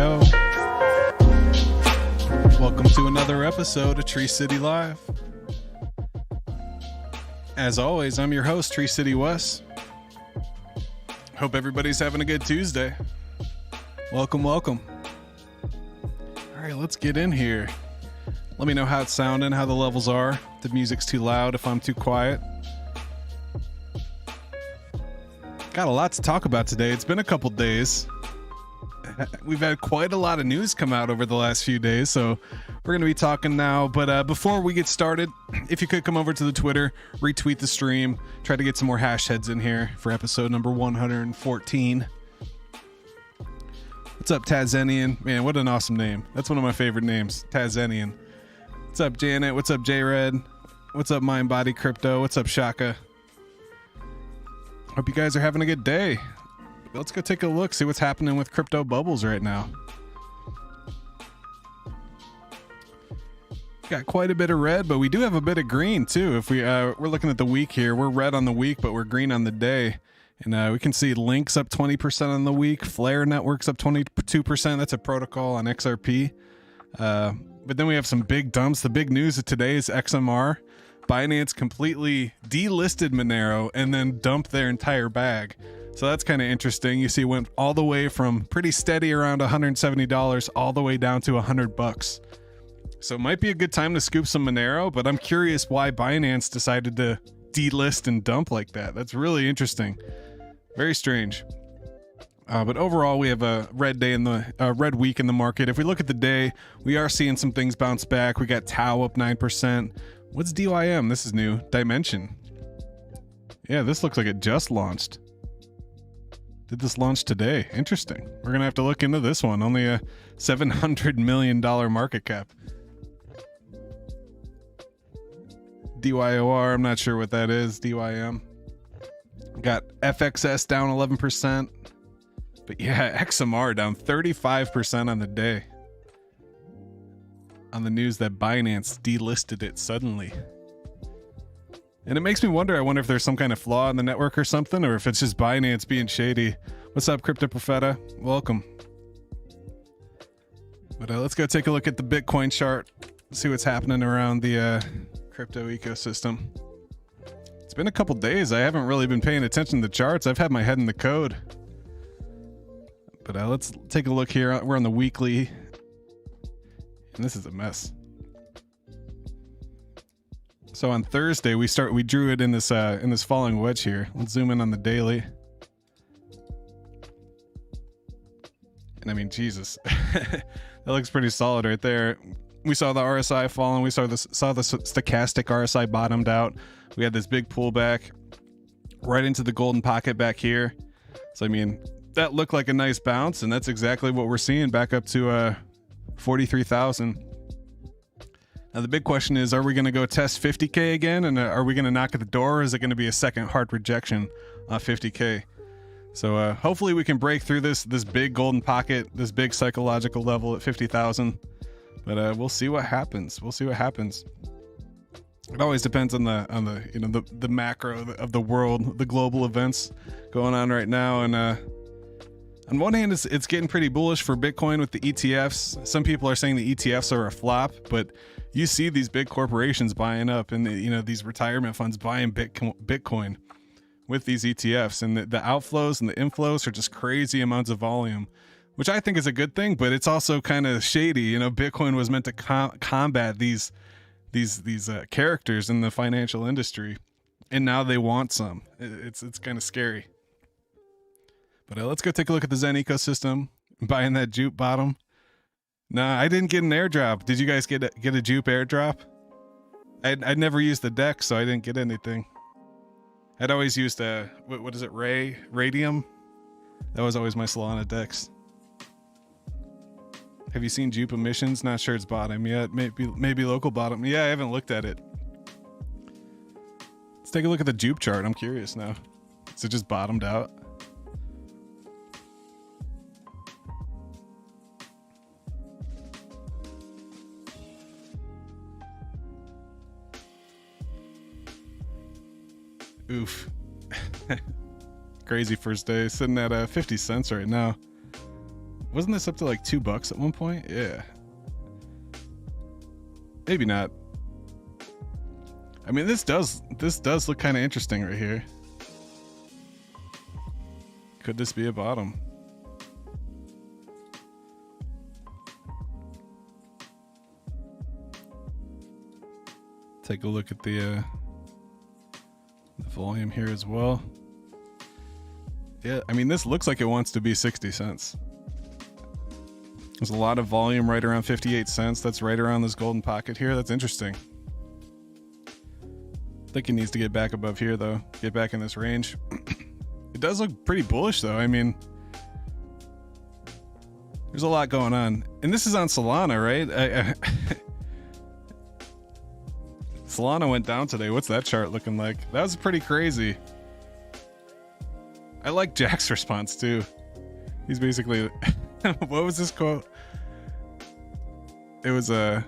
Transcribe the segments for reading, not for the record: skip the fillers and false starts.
go. Welcome to another episode of Tree City Live. As always, I'm your host, Tree City Wes. Hope everybody's having a good Tuesday. Welcome. All right, let's get in here. Let me know how it's sounding, how the levels are. If the music's too loud, if I'm too quiet. Got a lot to talk about today. It's been a couple days. We've had quite a lot of news come out over the last few days, so we're going to be talking now. But before we get started, if you could come over to the Twitter, retweet the stream, try to get some more hashtags in here for episode number 114. What's up, Tazenian? Man, what an awesome name. That's one of my favorite names, Tazenian. What's up, Janet? What's up, J-Red? What's up, Mindbody Crypto? What's up, Shaka? Hope you guys are having a good day. Let's go take a look, see what's happening with crypto bubbles right now. Got quite a bit of red, but we do have a bit of green too. If we're looking at the week here, we're red on the week, but we're green on the day. And we can see Links up 20% on the week, Flare Networks up 22%. That's a protocol on XRP. But then we have some big dumps. The big news of today is XMR. Binance completely delisted Monero and then dumped their entire bag. So that's kind of interesting. You see, it went all the way from pretty steady around $170 all the way down to $100. So it might be a good time to scoop some Monero, but I'm curious why Binance decided to delist and dump like that. That's really interesting. Very strange. But overall, we have a red day in the red week in the market. If we look at the day, we are seeing some things bounce back. We got Tau up 9%. What's DYM? This is new. Dimension. Yeah, this looks like it just launched. Did this launch today? Interesting. We're going to have to look into this one. Only a $700 million market cap. DYOR, I'm not sure what that is. DYM. Got FXS down 11%. But yeah, XMR down 35% on the day. On the news that Binance delisted it suddenly. And it makes me wonder, I wonder if there's some kind of flaw in the network or something, or if it's just Binance being shady. What's up, Crypto Profeta? Welcome. But let's go take a look at the Bitcoin chart, see what's happening around the crypto ecosystem. It's been a couple days. I haven't really been paying attention to the charts. I've had my head in the code. But let's take a look here. We're on the weekly. And this is a mess. So on Thursday, we drew it in this falling wedge here. Let's zoom in on the daily. And I mean, Jesus, that looks pretty solid right there. We saw the RSI falling. We saw the stochastic RSI bottomed out. We had this big pullback right into the golden pocket back here. So I mean, that looked like a nice bounce, and that's exactly what we're seeing back up to 43,000. Now the big question is, are we going to go test 50K again? And are we going to knock at the door? Or is it going to be a second hard rejection off 50K? So hopefully we can break through this big golden pocket, this big psychological level at 50,000. But we'll see what happens. It always depends on the macro of the world, the global events going on right now. And on one hand, it's getting pretty bullish for Bitcoin with the ETFs. Some people are saying the ETFs are a flop, but you see these big corporations buying up, and these retirement funds buying Bitcoin with these ETFs, and the outflows and the inflows are just crazy amounts of volume, which I think is a good thing. But it's also kind of shady. Bitcoin was meant to combat these characters in the financial industry, and now they want some. It's kind of scary. But let's go take a look at the Zen ecosystem. Buying that Jupe bottom. Nah, I didn't get an airdrop. Did you guys get a Jupe airdrop? I'd never used the deck, so I didn't get anything. I'd always used what is it, Radium? That was always my Solana decks. Have you seen Jupe emissions? Not sure it's bottom yet. Maybe local bottom. Yeah, I haven't looked at it. Let's take a look at the Jupe chart. I'm curious now. Is it just bottomed out? Oof. Crazy first day, sitting at 50 cents right now. Wasn't this up to like $2 at one point? Yeah. Maybe not. I mean, this does look kind of interesting right here. Could this be a bottom? Take a look at the volume here as well. Yeah, I mean, this looks like it wants to be 60 cents. There's a lot of volume right around 58 cents. That's right around this golden pocket here. That's interesting. I think it needs to get back above here, though. Get back in this range. It does look pretty bullish, though. I mean, there's a lot going on. And this is on Solana, right? Solana went down today. What's that chart looking like? That was pretty crazy. I like Jack's response, too. He's basically... What was this quote? It was a...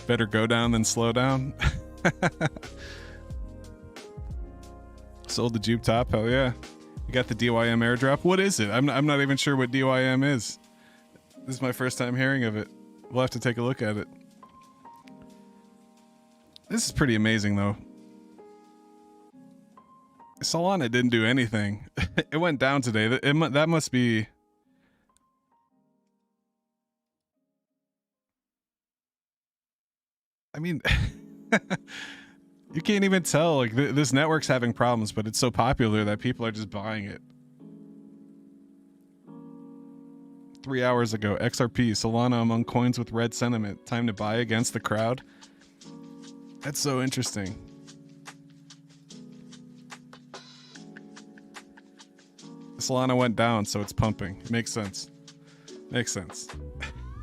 better go down than slow down. Sold the Jupe top, hell yeah. You got the DYM airdrop. What is it? I'm not even sure what DYM is. This is my first time hearing of it. We'll have to take a look at it. This is pretty amazing, though. Solana didn't do anything. It went down today. That must be... I mean, you can't even tell. Like, this network's having problems, but it's so popular that people are just buying it. 3 hours ago, XRP, Solana among coins with red sentiment. Time to buy against the crowd. That's so interesting. Solana went down, so it's pumping. It makes sense. Makes sense.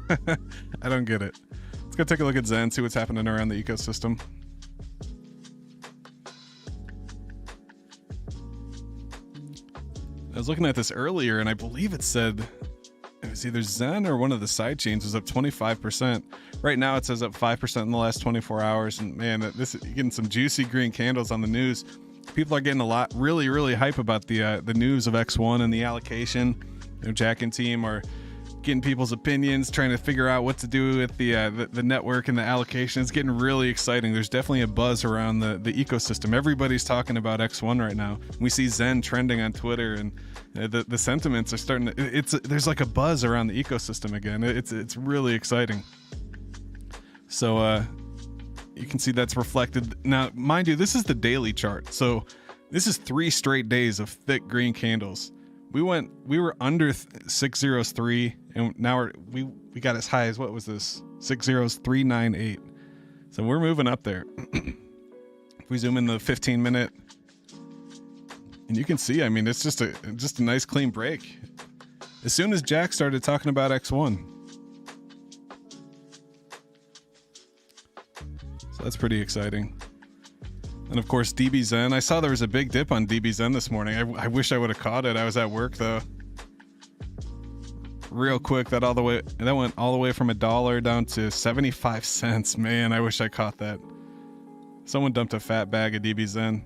I don't get it. Let's go take a look at XEN, see what's happening around the ecosystem. I was looking at this earlier, and I believe it said it was either XEN or one of the side chains was up 25%. Right now, it says up 5% in the last 24 hours. And man, this is getting some juicy green candles on the news. People are getting a lot, really hype about the news of X1 and the allocation. You know, Jack and team are getting people's opinions, trying to figure out what to do with the network and the allocation. It's getting really exciting. There's definitely a buzz around the ecosystem. Everybody's talking about X1 right now. We see XEN trending on Twitter, and the sentiments are starting to. There's like a buzz around the ecosystem again. It's really exciting. So you can see that's reflected. Now, mind you, this is the daily chart. So this is 3 straight days of thick green candles. We were under 603, and now we got as high as, what was this? 60398. So we're moving up there. If we zoom in the 15-minute, and you can see, I mean, it's just a nice clean break. As soon as Jack started talking about X1. So that's pretty exciting. And of course, DBZen. I saw there was a big dip on DBZen this morning. I wish I would have caught it. I was at work though. Real quick, that went all the way from $1 down to 75 cents. Man, I wish I caught that. Someone dumped a fat bag of DBZen.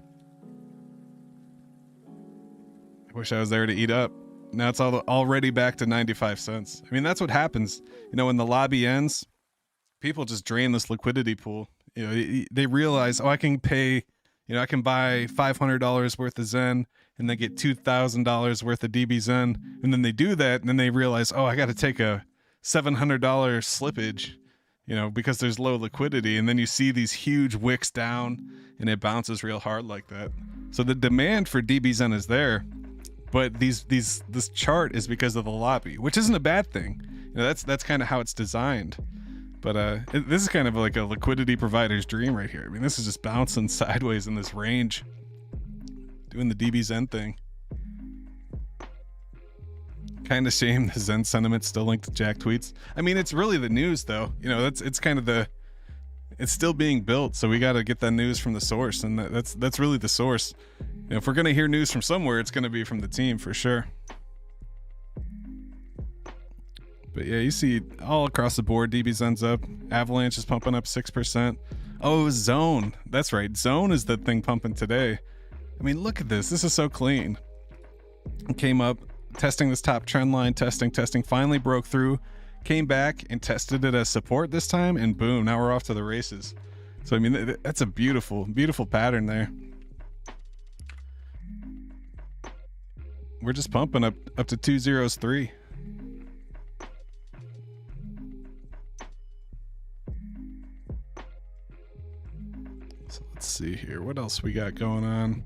I wish I was there to eat up. Now it's already back to 95 cents. I mean, that's what happens. You know, when the lobby ends, people just drain this liquidity pool. You know, they realize, oh, I can pay, you know, I can buy $500 worth of XEN and then get $2,000 worth of DBZen. And then they do that, and then they realize, oh, I got to take a $700 slippage, you know, because there's low liquidity. And then you see these huge wicks down, and it bounces real hard like that. So the demand for DBZen is there, but this chart is because of the lobby, which isn't a bad thing. You know, that's kind of how it's designed. But this is kind of like a liquidity provider's dream right here. I mean, this is just bouncing sideways in this range, doing the DBZen thing. Kind of shame the XEN sentiment's still linked to Jack tweets. I mean, it's really the news, though. You know, it's kind of it's still being built, so we got to get that news from the source, and that's really the source. You know, if we're gonna hear news from somewhere, it's gonna be from the team for sure. But yeah, you see all across the board, DBZen's up. Avalanche is pumping up 6%. Oh, Zone. That's right. Zone is the thing pumping today. I mean, look at this. This is so clean. It came up testing this top trend line, testing, finally broke through, came back and tested it as support this time, and boom, now we're off to the races. So I mean, that's a beautiful pattern there. We're just pumping up to 203. So let's see here, what else we got going on.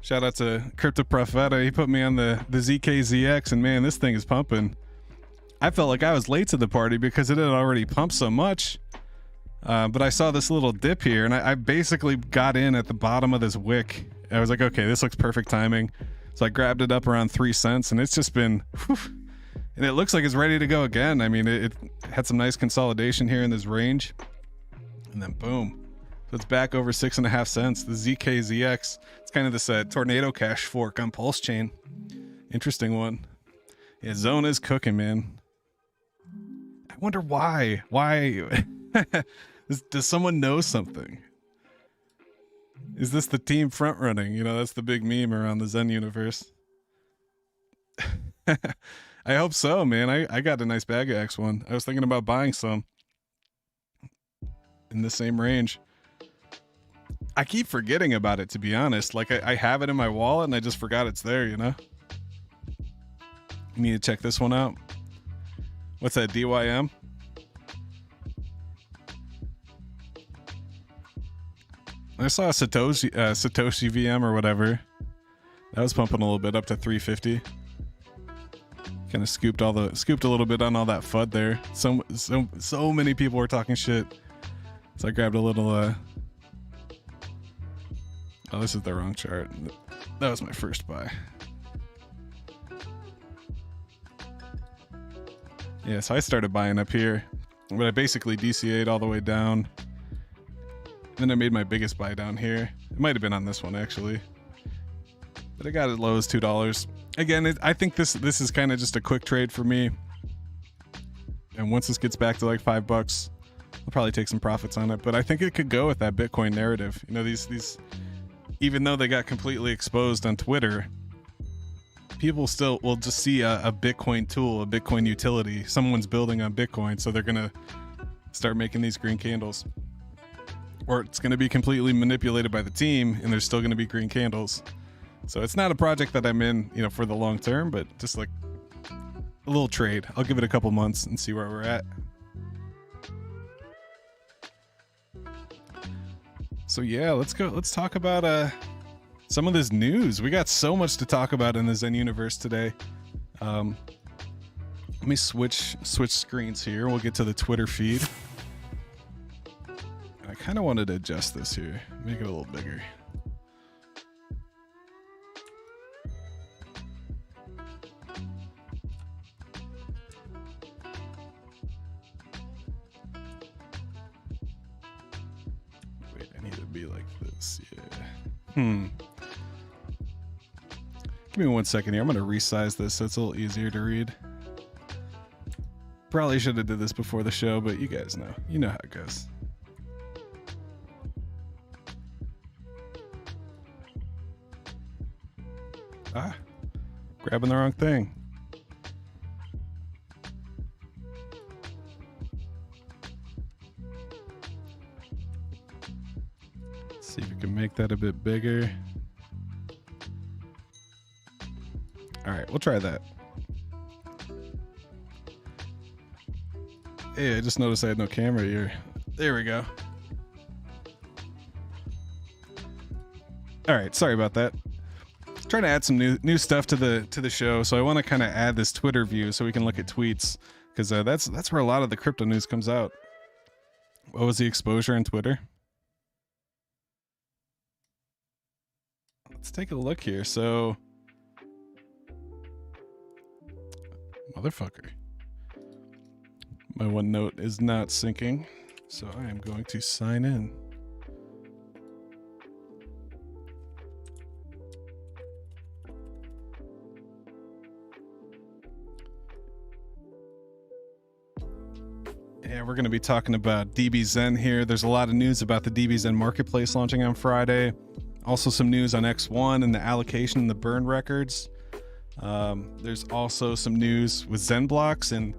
Shout out to Crypto Profeta. He put me on the ZKZX, and man, this thing is pumping. I felt like I was late to the party because it had already pumped so much. But I saw this little dip here, and I basically got in at the bottom of this wick. I was like, okay, this looks perfect timing. So I grabbed it up around 3 cents, and it's just been, whew, and it looks like it's ready to go again. I mean, it had some nice consolidation here in this range, and then boom. So it's back over 6.5 cents. The ZKZX. It's kind of this tornado cash fork on Pulse Chain. Interesting one. Yeah, Zone is cooking, man. I wonder why. Why? Does someone know something? Is this the team front running? You know, that's the big meme around the Zen universe. I hope so, man. I got a nice bag of X1. I was thinking about buying some in the same range. I keep forgetting about it, to be honest. Like, I have it in my wallet and I just forgot it's there, you know? You need to check this one out. What's that, DYM? I saw a Satoshi VM or whatever. That was pumping a little bit up to 350. Kind of scooped a little bit on all that FUD there. So many people were talking shit. So I grabbed a little oh, this is the wrong chart. That was my first buy. Yeah, so I started buying up here, but I basically DCA'd all the way down. Then I made my biggest buy down here. It might have been on this one actually, but I got it low as $2. Again, I think this is kind of just a quick trade for me. And once this gets back to like $5, I'll probably take some profits on it. But I think it could go with that Bitcoin narrative. You know, these, even though they got completely exposed on Twitter, people still will just see a Bitcoin tool, a Bitcoin utility. Someone's building on Bitcoin, so they're gonna start making these green candles. Or it's going to be completely manipulated by the team, and there's still going to be green candles. So it's not a project that I'm in, you know, for the long term, but just like a little trade. I'll give it a couple months and see where we're at. So yeah, let's go. Let's talk about some of this news. We got so much to talk about in the Zen universe today. Let me switch screens here. We'll get to the Twitter feed. I kind of wanted to adjust this here, make it a little bigger. Wait, I need to be like this, yeah. Give me 1 second here. I'm going to resize this so it's a little easier to read. Probably should have did this before the show, but you guys know. You know how it goes. Ah, grabbing the wrong thing. Let's see if we can make that a bit bigger. All right, we'll try that. Hey, I just noticed I had no camera here. There we go. All right, sorry about that. Trying to add some new stuff to the show, so I want to kind of add this Twitter view so we can look at tweets, because that's where a lot of the crypto news comes out. What was the exposure on Twitter? Let's take a look here. So, motherfucker, my OneNote is not syncing, so I am going to sign in. Yeah, we're going to be talking about DBZen here. There's a lot of news about the DBZen marketplace launching on Friday. Also some news on XEN and the allocation and the burn records. There's also some news with Zen blocks, and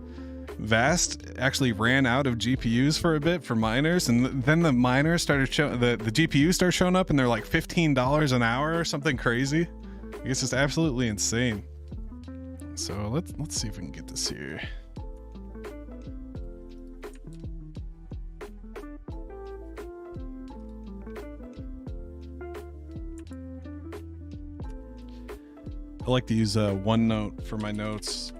Vast actually ran out of GPUs for a bit for miners, and then the miners started showing the GPUs start showing up, and they're like $15 an hour or something crazy. I guess it's absolutely insane. So let's see if we can get this here. I like to use OneNote for my notes.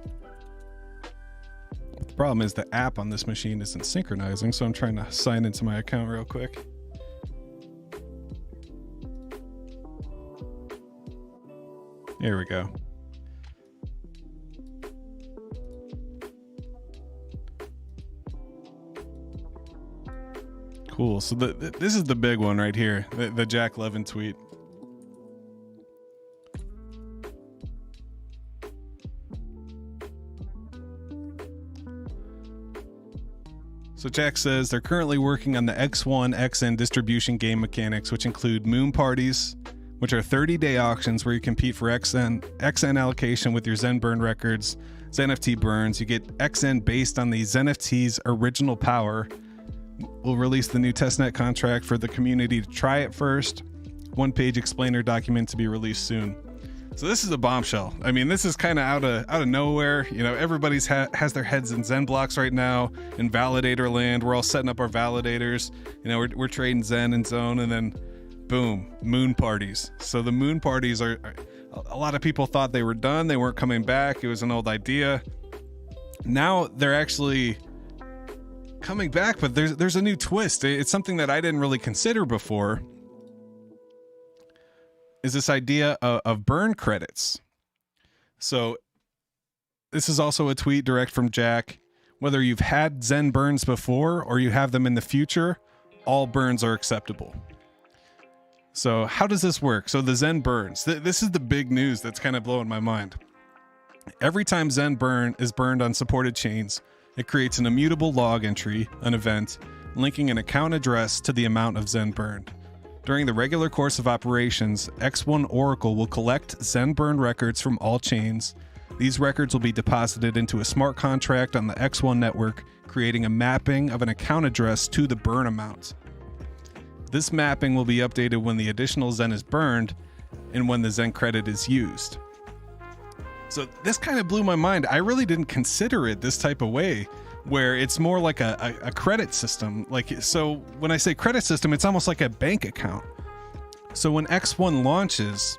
The problem is the app on this machine isn't synchronizing, so I'm trying to sign into my account real quick. There we go. Cool. So this is the big one right here, the Jack Levin tweet. So Jack says they're currently working on the XEN XEN distribution game mechanics, which include moon parties, which are 30-day auctions where you compete for XN allocation with your Zen burn records, ZenFT burns. You get XN based on the ZenFT's original power. We'll release the new testnet contract for the community to try it first. One-page explainer document to be released soon. So this is a bombshell. I mean, this is kind of out of nowhere. You know, everybody's has their heads in Zen blocks right now in validator land. We're all setting up our validators. You know, we're trading Zen and Zone, and then boom, moon parties. So the moon parties are a lot of people thought they were done. They weren't coming back. It was an old idea. Now they're actually coming back, but there's a new twist. It's something that I didn't really consider before. Is this idea of burn credits. So this is also a tweet direct from Jack. Whether you've had Zen burns before or you have them in the future, all burns are acceptable. So how does this work? So the Zen burns, this is the big news that's kind of blowing my mind. Every time Zen burn is burned on supported chains, it creates an immutable log entry, an event, linking an account address to the amount of Zen burned. During the regular course of operations, X1 Oracle will collect Zen burn records from all chains. These records will be deposited into a smart contract on the X1 network, creating a mapping of an account address to the burn amount. This mapping will be updated when the additional Zen is burned and when the Zen credit is used. So this kind of blew my mind. I really didn't consider it this type of way, where it's more like a credit system. Like, so when I say credit system, it's almost like a bank account. So when X1 launches,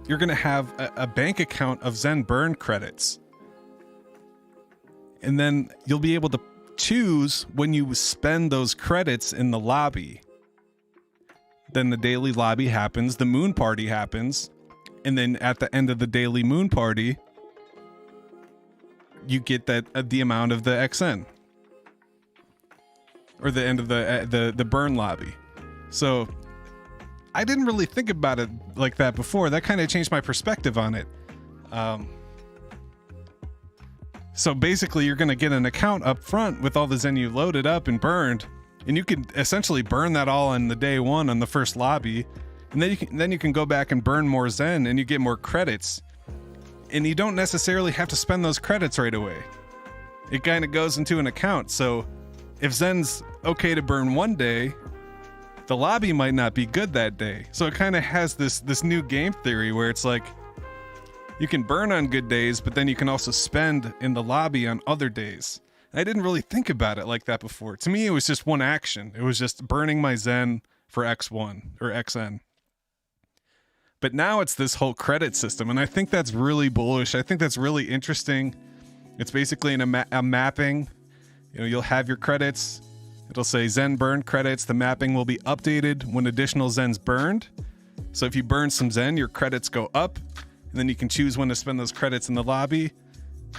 you're going to have a bank account of Zen burn credits. And then you'll be able to choose when you spend those credits in the lobby. Then the daily lobby happens, the moon party happens, and then at the end of the daily moon party, you get that the amount of the XN, or the end of the burn lobby. So I didn't really think about it like that before. That kind of changed my perspective on it. So basically, you're going to get an account up front with all the Zen you loaded up and burned, and you can essentially burn that all on the day one on the first lobby, and then you can go back and burn more Zen, and you get more credits. And you don't necessarily have to spend those credits right away. It kind of goes into an account. So if Zen's okay to burn one day, the lobby might not be good that day. So it kind of has this new game theory where it's like you can burn on good days, but then you can also spend in the lobby on other days. I didn't really think about it like that before. To me, it was just one action. It was just burning my Zen for X1 or XN. But now it's this whole credit system, and I think that's really bullish. I think that's really interesting. It's basically a mapping. You know, you'll have your credits. It'll say Zen burn credits. The mapping will be updated when additional Zen's burned. So if you burn some Zen, your credits go up, and then you can choose when to spend those credits in the lobby.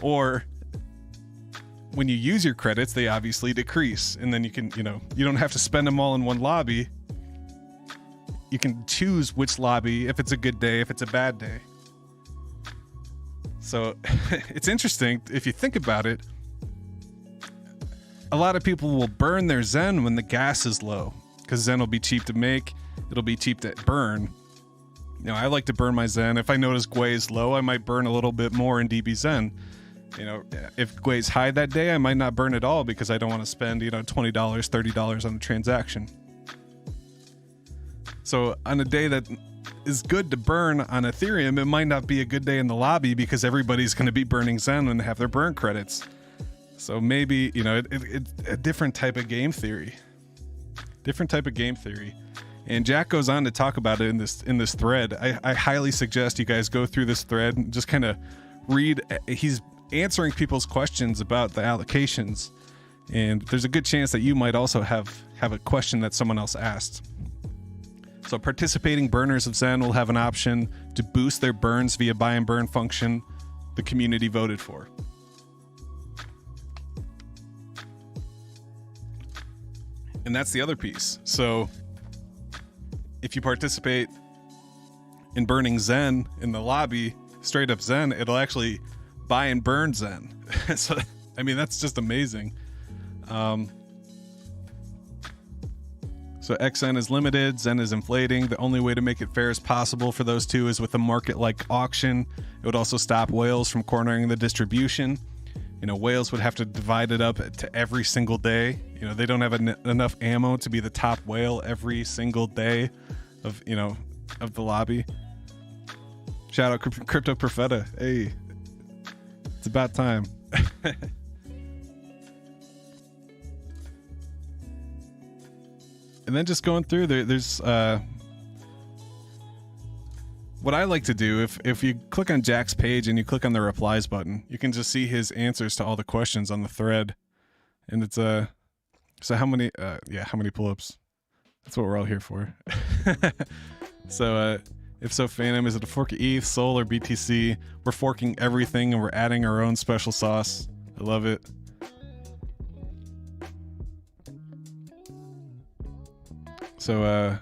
Or when you use your credits, they obviously decrease, and then you can, you don't have to spend them all in one lobby. You can choose which lobby, if it's a good day, if it's a bad day. So it's interesting if you think about it. A lot of people will burn their Zen when the gas is low, because Zen will be cheap to make, it'll be cheap to burn. You know, I like to burn my Zen. If I notice Gwei is low, I might burn a little bit more in DBZen. You know, if Gwei's high that day, I might not burn at all because I don't want to spend, you know, $20, $30 on a transaction. So on a day that is good to burn on Ethereum, it might not be a good day in the lobby because everybody's going to be burning Zen and have their burn credits. So maybe, you know, it's a different type of game theory. Different type of game theory. And Jack goes on to talk about it in this thread. I highly suggest you guys go through this thread and just kind of read. He's answering people's questions about the allocations. And there's a good chance that you might also have a question that someone else asked. So participating burners of Zen will have an option to boost their burns via buy and burn function the community voted for. And that's the other piece. So if you participate in burning Zen in the lobby, straight up Zen, it'll actually buy and burn Zen. So, I mean, that's just amazing. So XN is limited, Zen is inflating. The only way to make it fair as possible for those two is with a market-like auction. It would also stop whales from cornering the distribution. You know, whales would have to divide it up to every single day. You know, they don't have enough ammo to be the top whale every single day of, you know, of the lobby. Shout out Crypto Profeta. Hey, it's about time. And then just going through there's what I like to do, if you click on Jack's page and you click on the replies button, you can just see his answers to all the questions on the thread. And it's so how many pull-ups? That's what we're all here for. So if so, Phantom, is it a fork of ETH, Sol, or BTC? We're forking everything and we're adding our own special sauce. I love it. So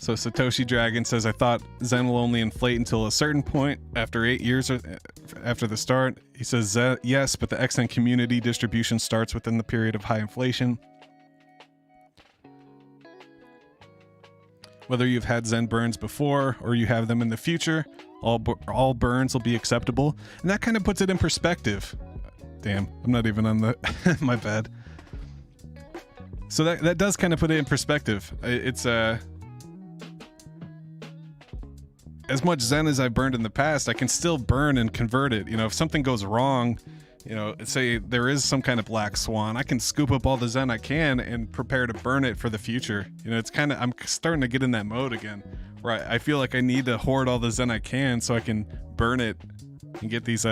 So Satoshi Dragon says, I thought Zen will only inflate until a certain point after 8 years after the start. He says, yes, but the XN community distribution starts within the period of high inflation. Whether you've had Zen burns before or you have them in the future, all burns will be acceptable. And that kind of puts it in perspective. Damn, I'm not even on the, my bad. So that does kind of put it in perspective. It's, as much Zen as I've burned in the past, I can still burn and convert it. You know, if something goes wrong, you know, say there is some kind of black swan, I can scoop up all the Zen I can and prepare to burn it for the future. You know, it's kind of, I'm starting to get in that mode again, where I feel like I need to hoard all the Zen I can so I can burn it and get these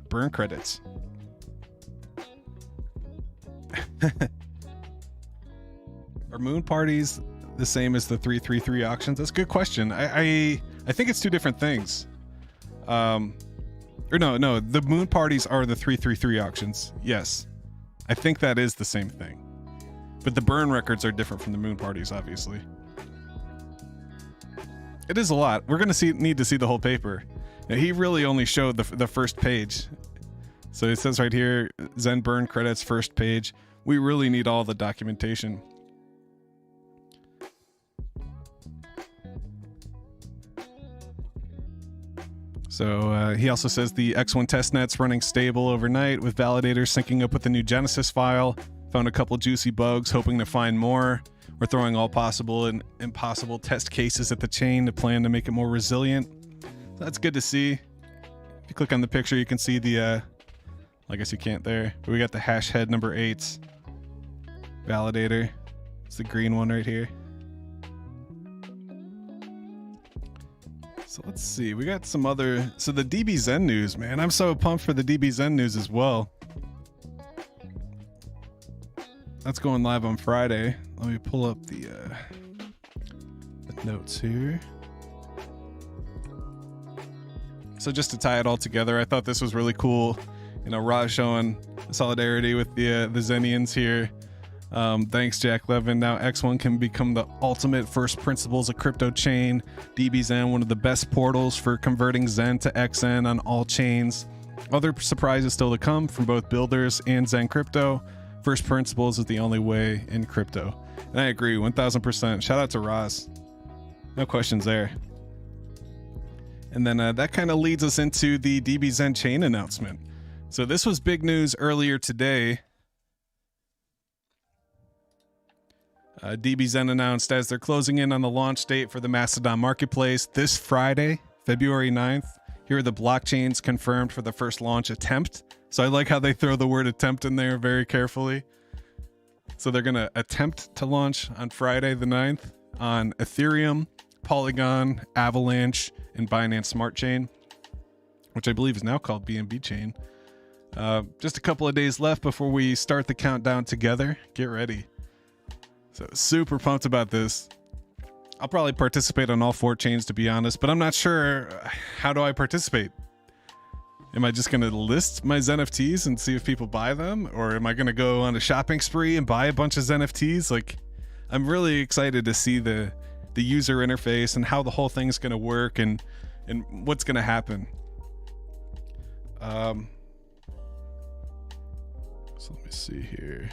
burn credits. Are moon parties the same as the 333 auctions? That's a good question. I think it's two different things. Or no, the moon parties are the 333 auctions. Yes. I think that is the same thing. But the burn records are different from the moon parties, obviously. It is a lot. We're going to need to see the whole paper. Now, he really only showed the first page. So it says right here, Zen burn credits first page. We really need all the documentation. So he also says the X1 testnet's running stable overnight with validators syncing up with the new Genesis file. Found a couple juicy bugs, hoping to find more. We're throwing all possible and impossible test cases at the chain to plan to make it more resilient. So that's good to see. If you click on the picture, you can see the, I guess you can't there, but we got the hash head number 8 validator. It's the green one right here. So let's see, we got some other, so the DBZen news, man, I'm so pumped for the DBZen news as well. That's going live on Friday. Let me pull up the notes here. So just to tie it all together, I thought this was really cool. You know, Raj showing solidarity with the Zenians here. Thanks, Jack Levin. Now X1 can become the ultimate first principles of crypto chain. DBZen, one of the best portals for converting Zen to XN on all chains. Other surprises still to come from both builders and Zen Crypto. First principles is the only way in crypto. And I agree 1000%. Shout out to Roz. No questions there. And then that kind of leads us into the DBZen chain announcement. So this was big news earlier today. DBZen announced as they're closing in on the launch date for the Mastodon marketplace this Friday, February 9th. Here are the blockchains confirmed for the first launch attempt. So I like how they throw the word attempt in there very carefully. So they're going to attempt to launch on Friday the 9th on Ethereum, Polygon, Avalanche, and Binance Smart Chain, which I believe is now called BNB Chain. Just a couple of days left before we start the countdown together. Get ready. So super pumped about this. I'll probably participate on all 4 chains, to be honest, but I'm not sure how do I participate. Am I just going to list my ZenFTs and see if people buy them? Or am I going to go on a shopping spree and buy a bunch of ZenFTs? Like, I'm really excited to see the user interface and how the whole thing's going to work and what's going to happen. So let me see here.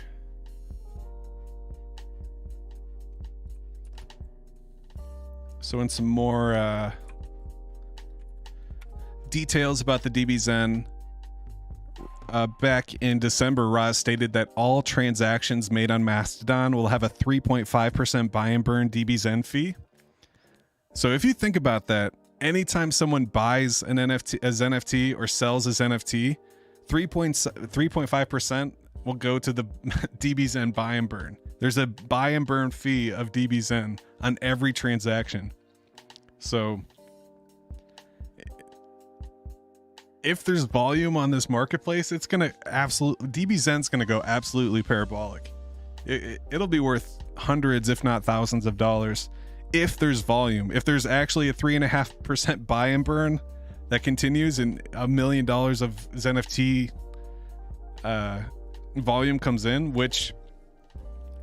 So in some more details about the DBZen, back in December, Roz stated that all transactions made on Mastodon will have a 3.5% buy and burn DBZen fee. So if you think about that, anytime someone buys an NFT, a ZenFT, or sells a ZenFT, 3.5% will go to the DBZen buy and burn. There's a buy and burn fee of DBZen on every transaction. So if there's volume on this marketplace, it's going to DBZen's going to go absolutely parabolic. It'll be worth hundreds, if not thousands of dollars if there's volume. If there's actually a 3.5% buy and burn that continues and $1 million of ZenFT volume comes in, which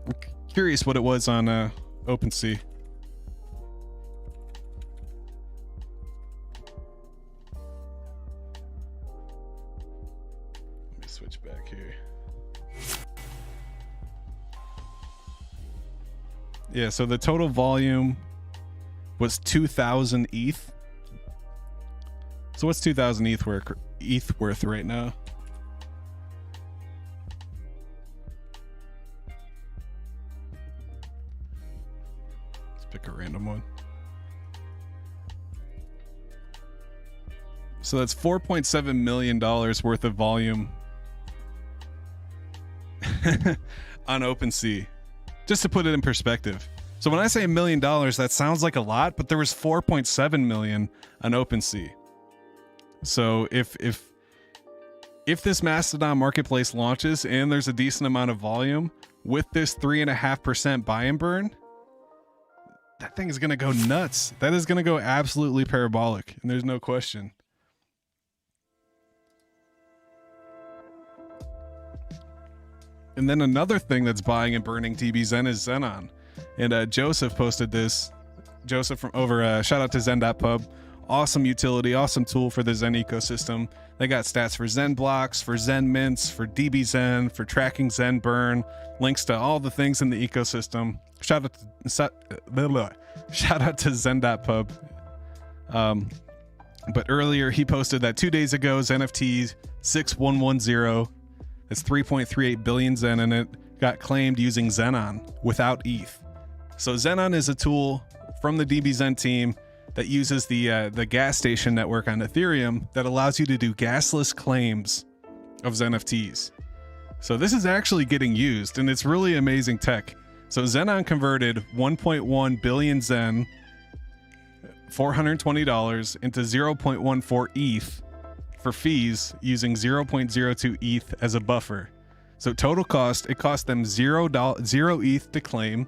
I'm curious what it was on OpenSea. Let me switch back here. Yeah, so the total volume was 2,000 ETH. So what's 2,000 ETH worth right now? Pick a random one. So that's $4.7 million worth of volume on OpenSea. Just to put it in perspective. So when I say $1 million, that sounds like a lot, but there was 4.7 million on OpenSea. So if this Mastodon marketplace launches and there's a decent amount of volume with this 3.5% buy and burn, that thing is going to go nuts. That is going to go absolutely parabolic, and there's no question. And then another thing that's buying and burning DBZen is Xenon. And Joseph posted this. Joseph from over, shout out to Zen.pub. Awesome utility, awesome tool for the Zen ecosystem. They got stats for Zen blocks, for Zen mints, for DBZen, for tracking Zen burn, links to all the things in the ecosystem. Shout out to Zen.pub. But earlier he posted that 2 days ago, ZenFT 6110, that's 3.38 billion Zen in it, got claimed using Xenon without ETH. So Xenon is a tool from the DBZen team that uses the gas station network on Ethereum that allows you to do gasless claims of ZenFTs. So this is actually getting used, and it's really amazing tech. So Xenon converted 1.1 billion Zen, $420, into 0.14 ETH for fees using 0.02 ETH as a buffer. So total cost, it cost them zero ETH to claim,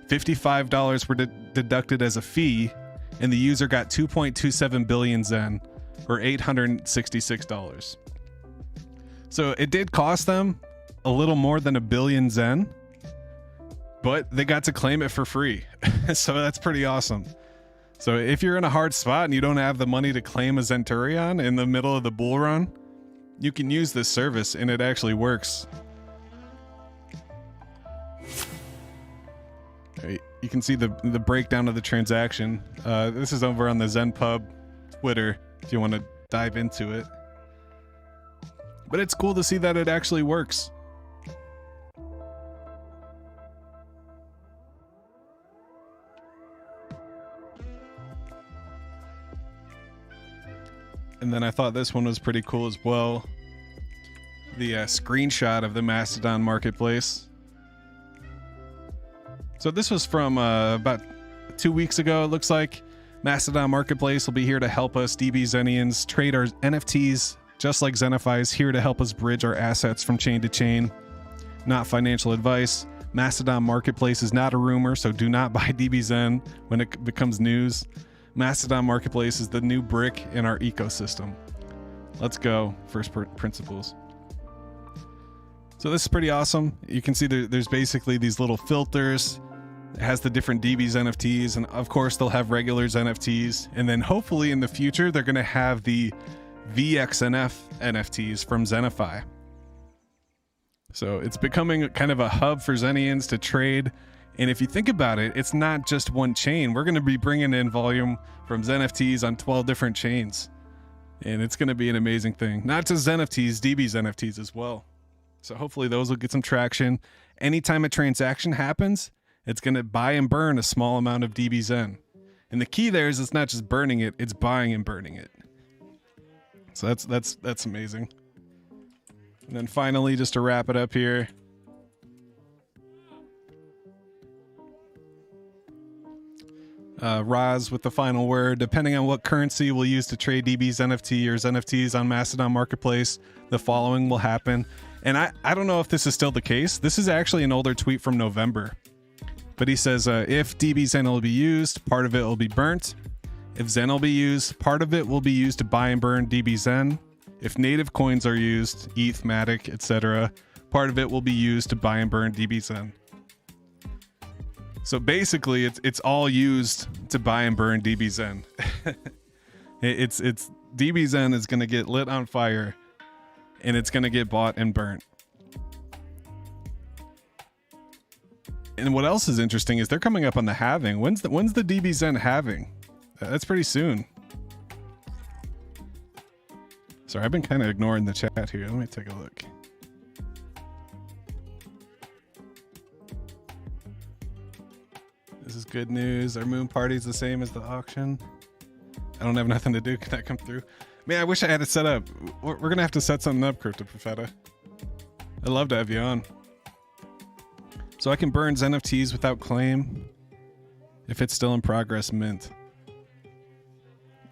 $55 were deducted as a fee, and the user got 2.27 billion Zen, or $866. So it did cost them a little more than 1 billion Zen, but they got to claim it for free. So that's pretty awesome. So if you're in a hard spot and you don't have the money to claim a Zenturion in the middle of the bull run, you can use this service and it actually works. you can see the breakdown of the transaction. This is over on the ZenPub Twitter if you want to dive into it. But it's cool to see that it actually works. And then I thought this one was pretty cool as well. The screenshot of the Mastodon marketplace. So this was from about 2 weeks ago, it looks like. Mastodon marketplace will be here to help us DBZenians trade our NFTs, just like Zenify is here to help us bridge our assets from chain to chain. Not financial advice. Mastodon marketplace is not a rumor, so do not buy DBZen when it becomes news. Mastodon marketplace is the new brick in our ecosystem. Let's go. First principles. So this is pretty awesome. You can see there's basically these little filters. It has the different DB's NFTs, and of course they'll have regulars NFTs. And then hopefully in the future, they're going to have the VXNF NFTs from Zenify. So it's becoming kind of a hub for Zenians to trade. And if you think about it, it's not just one chain. We're going to be bringing in volume from ZenFTs on 12 different chains. And it's going to be an amazing thing. Not just ZenFTs, DB's NFTs as well. So hopefully those will get some traction. Anytime a transaction happens, it's going to buy and burn a small amount of DBZen. And the key there is it's not just burning it, it's buying and burning it. So that's amazing. And then finally, just to wrap it up here, Roz with the final word. Depending on what currency we'll use to trade DB's NFT or ZenFTs on Mastodon Marketplace, the following will happen. And I don't know if this is still the case. This is actually an older tweet from November. But he says, if DBZen will be used, part of it will be burnt. If Zen will be used, part of it will be used to buy and burn DBZen. If native coins are used, ETH, Matic, etc., part of it will be used to buy and burn DBZen. So basically, it's all used to buy and burn DBZen. it's DBZen is going to get lit on fire, and it's going to get bought and burnt. And what else is interesting is they're coming up on the halving. When's the DBZen halving? That's pretty soon. Sorry, I've been kind of ignoring the chat here. Let me take a look. This is good news. Our moon party is the same as the auction. I don't have nothing to do. Can that come through? Man, I wish I had it set up. We're going to have to set something up, Crypto Profeta. I'd love to have you on. So I can burn ZenFTs without claim if it's still in progress mint.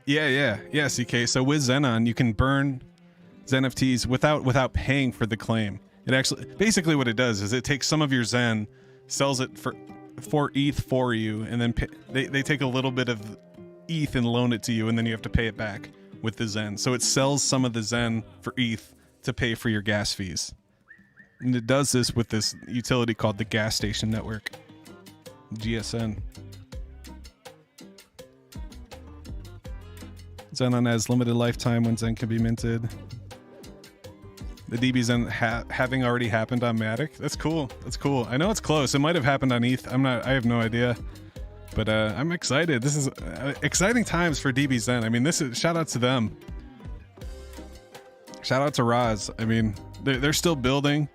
Yeah, CK. So with Zenon, you can burn ZenFTs without paying for the claim. It actually, basically what it does is it takes some of your Zen, sells it for ETH for you, and then they take a little bit of ETH and loan it to you, and then you have to pay it back with the Zen. So it sells some of the Zen for ETH to pay for your gas fees. And it does this with this utility called the Gas Station Network, GSN. Zenon has limited lifetime when Zen can be minted. The DBZen having already happened on Matic. That's cool. That's cool. I know it's close. It might have happened on ETH. I have no idea. But I'm excited. This is exciting times for DBZen. I mean, this is shout out to them. Shout out to Roz. I mean, they're still building.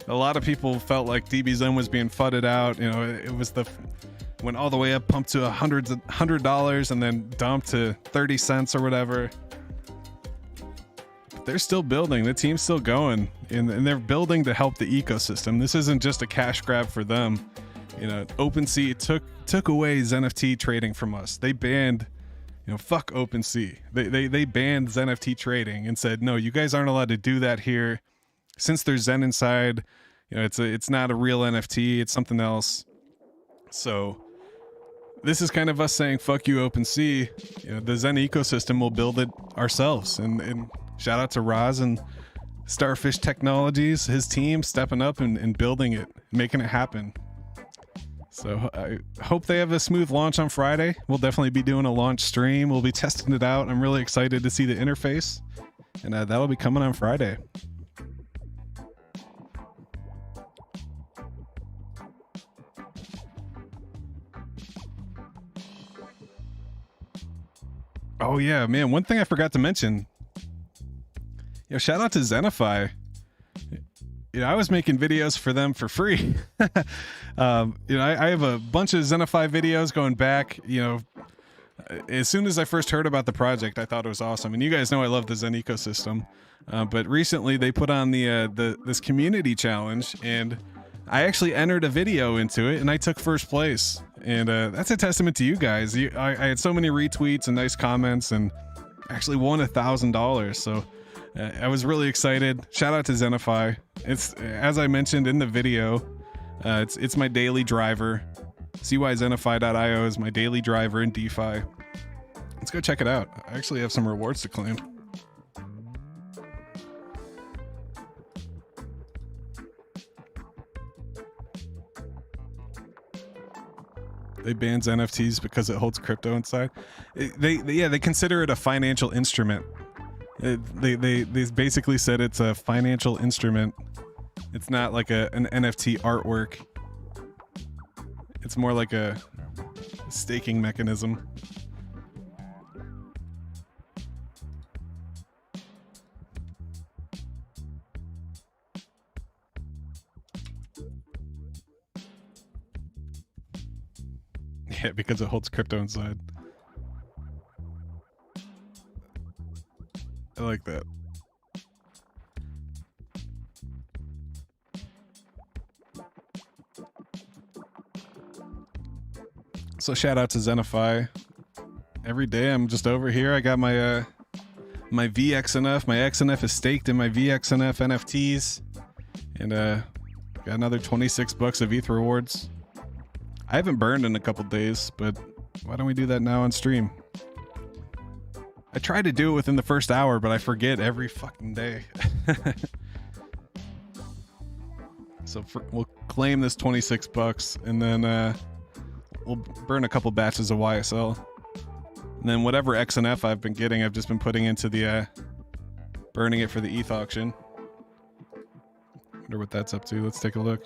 A lot of people felt like DBZen was being fudded out. You know, it was went all the way up, pumped to $100 and then dumped to 30 cents or whatever. But they're still building. The team's still going, and they're building to help the ecosystem. This isn't just a cash grab for them. You know, OpenSea took away ZenFT trading from us. They banned, fuck OpenSea. They banned ZenFT trading and said, no, you guys aren't allowed to do that here. Since there's Zen inside, it's not a real NFT. It's something else. So this is kind of us saying, fuck you, OpenSea. The Zen ecosystem will build it ourselves. And shout out to Roz and Starfish Technologies, his team stepping up and building it, making it happen. So I hope they have a smooth launch on Friday. We'll definitely be doing a launch stream. We'll be testing it out. I'm really excited to see the interface, and that'll be coming on Friday. Oh yeah, man. One thing I forgot to mention. Shout out to Zenify. I was making videos for them for free. I have a bunch of Zenify videos going back. As soon as I first heard about the project, I thought it was awesome. And you guys know I love the Zen ecosystem. But recently they put on this community challenge, and I actually entered a video into it, and I took first place. And that's a testament to you guys. I had so many retweets and nice comments, and actually won $1,000. So I was really excited. Shout out to Zenify. It's, as I mentioned in the video, it's my daily driver. CYZenify.io is my daily driver in DeFi. Let's go check it out. I actually have some rewards to claim. They bans NFTs because it holds crypto inside. They consider it a financial instrument. They basically said it's a financial instrument. It's not like an NFT artwork. It's more like a staking mechanism. Yeah, because it holds crypto inside. I like that. So shout out to Zenify. Every day I'm just over here. I got my my VXNF. My XNF is staked in my VXNF NFTs, and got another 26 bucks of ETH rewards. I haven't burned in a couple days, but why don't we do that now on stream? I try to do it within the first hour, but I forget every fucking day. So we'll claim this 26 bucks, and then we'll burn a couple batches of YSL. And then whatever XNF I've been getting, I've just been putting into the burning it for the ETH auction. Wonder what that's up to. Let's take a look.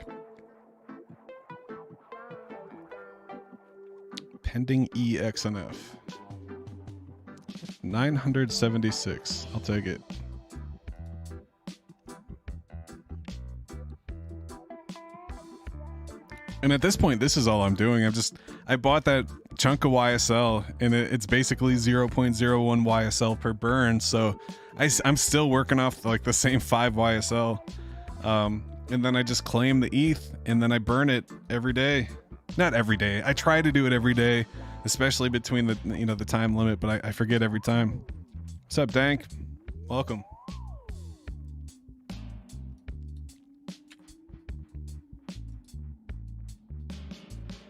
Pending EXNF. 976. I'll take it. And at this point, this is all I'm doing. I bought that chunk of YSL, and it's basically 0.01 YSL per burn. So I'm still working off like the same 5 YSL. And then I just claim the ETH, and then I burn it every day. Not every day. I try to do it every day, especially between the time limit, but I forget every time. What's up, Dank? Welcome.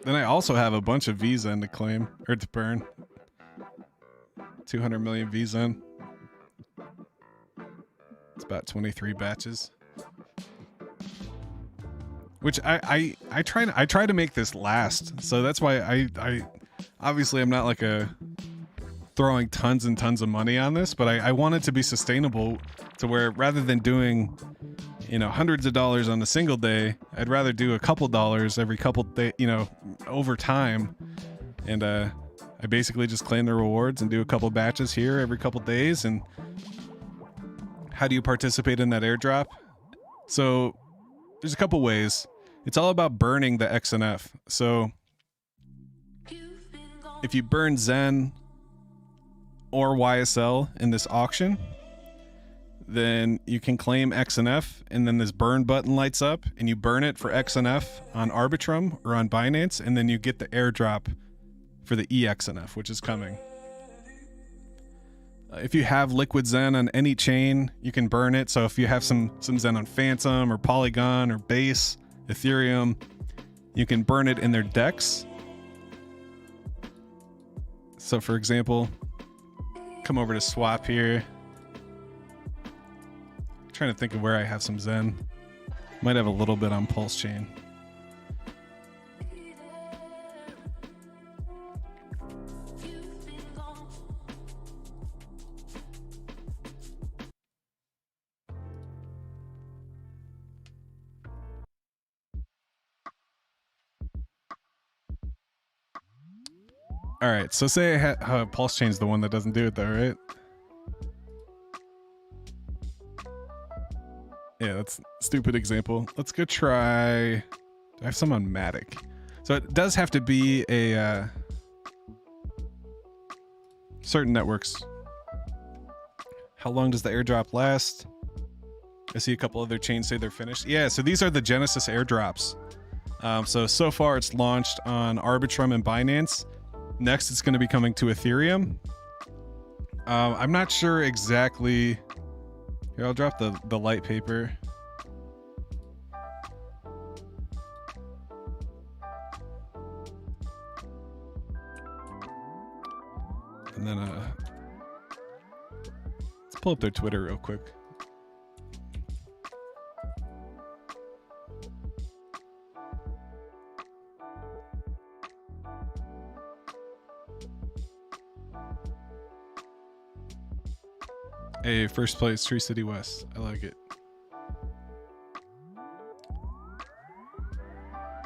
Then I also have a bunch of VZen to claim, or to burn. 200 million VZen. It's about 23 batches. Which I try to make this last. So that's why I obviously I'm not like throwing tons and tons of money on this, but I want it to be sustainable to where rather than doing hundreds of dollars on a single day, I'd rather do a couple dollars every couple day, over time. And I basically just claim the rewards and do a couple batches here every couple days. And how do you participate in that airdrop? So there's a couple ways. It's all about burning the XNF. So if you burn Zen or YSL in this auction, then you can claim XNF, and then this burn button lights up, and you burn it for XNF on Arbitrum or on Binance, and then you get the airdrop for the EXNF, which is coming. If you have liquid Zen on any chain, you can burn it. So if you have some Zen on Phantom or Polygon or Base, Ethereum, you can burn it in their DEX. So for example, come over to swap here. I'm trying to think of where I have some Zen. Might have a little bit on Pulse Chain. All right, so say pulse chain's the one that doesn't do it though, right? Yeah, that's a stupid example. Let's go try. I have some on Matic. So it does have to be a certain networks. How long does the airdrop last? I see a couple other chains say they're finished. Yeah, so these are the Genesis airdrops. So far it's launched on Arbitrum and Binance. Next, it's going to be coming to Ethereum. I'm not sure exactly. Here, I'll drop the light paper. And then let's pull up their Twitter real quick. Hey, first place, Tree City West. I like it.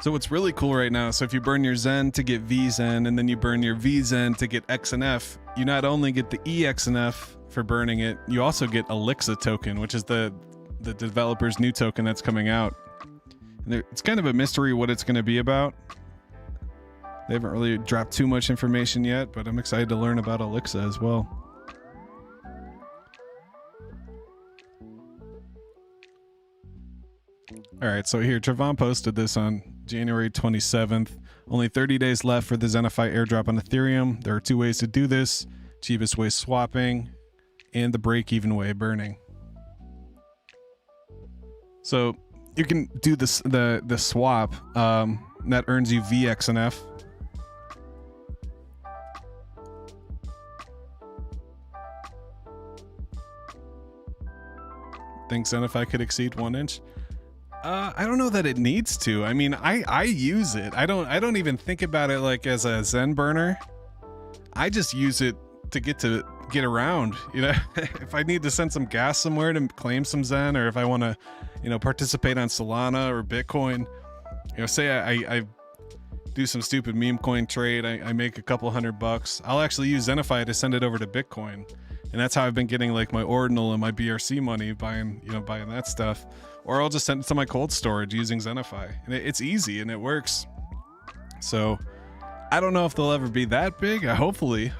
So what's really cool right now, so if you burn your Zen to get VZen, and then you burn your VZen to get XNF, you not only get the EXNF for burning it, you also get Elixa token, which is the developer's new token that's coming out. And it's kind of a mystery what it's going to be about. They haven't really dropped too much information yet, but I'm excited to learn about Elixa as well. All right, so here, Trevon posted this on January 27th. Only 30 days left for the Zenify airdrop on Ethereum. There are 2 ways to do this. Cheapest way, swapping, and the break-even way, burning. So you can do this, the swap that earns you VXNF. Think Zenify could exceed 1 inch? I don't know that it needs to. I mean, I use it. I don't even think about it like as a Zen burner. I just use it to get around, you know. If I need to send some gas somewhere to claim some Zen, or if I want to, you know, participate on Solana or Bitcoin, you know, say I do some stupid meme coin trade, I make a couple $100. I'll actually use Zenify to send it over to Bitcoin. And that's how I've been getting like my Ordinal and my BRC money, buying that stuff. Or I'll just send it to my cold storage using Zenify. And it's easy and it works. So I don't know if they'll ever be that big. Hopefully.